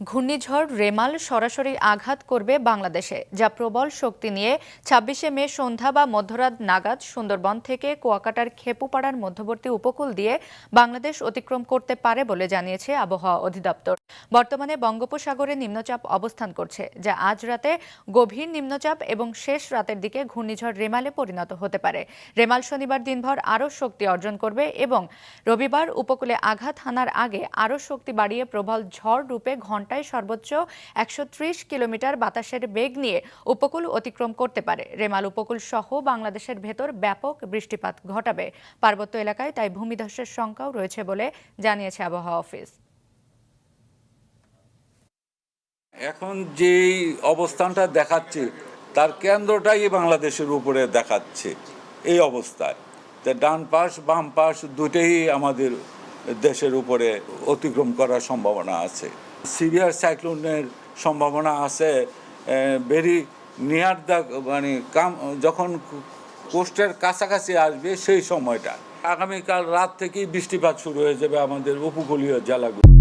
ঘূর্ণিঝড় রেমাল সরাসরি আঘাত করবে বাংলাদেশে, যা প্রবল শক্তি নিয়ে ২৬শে মে সন্ধ্যা বা মধ্যরাত নাগাদ সুন্দরবন থেকে কুয়াকাটার খেপুপাড়ার মধ্যবর্তী উপকূল দিয়ে বাংলাদেশ অতিক্রম করতে পারে বলে জানিয়েছে আবহাওয়া অধিদপ্তর। বর্তমানে বঙ্গোপসাগরে নিম্নচাপ অবস্থান করছে, যা আজ রাতে গভীর নিম্নচাপ এবং শেষ রাতের দিকে ঘূর্ণিঝড় রেমালে পরিণত হতে পারে। রেমাল শনিবার দিনভর আরও শক্তি অর্জন করবে এবং রবিবার উপকূলে আঘাত হানার আগে আরও শক্তি বাড়িয়ে প্রবল ঝড় রূপে ঘণ্টায় সর্বোচ্চ ১৩০ কিলোমিটার বাতাসের বেগ নিয়ে উপকূল অতিক্রম করতে পারে। রেমাল উপকূল সহ বাংলাদেশের ভেতর ব্যাপক বৃষ্টিপাত ঘটাবে। পার্বত্য এলাকায় তাই ভূমিধসের শঙ্কাও রয়েছে বলে জানিয়েছে আবহাওয়া অফিস। এখন যেই অবস্থানটা দেখাচ্ছে তার কেন্দ্রটাই বাংলাদেশের উপরে দেখাচ্ছে এই অবস্থায়। ডান পাশ বাম পাশ দুটোই আমাদের দেশের উপরে অতিক্রম করার সম্ভাবনা আছে। সিভিয়ার সাইক্লোনের সম্ভাবনা আছে ভেরি নিয়ার দ্য যখন কোস্টের কাছাকাছি আসবে সেই সময়টা। আগামীকাল রাত থেকেই বৃষ্টিপাত শুরু হয়ে যাবে আমাদের উপকূলীয় জেলাগুলো।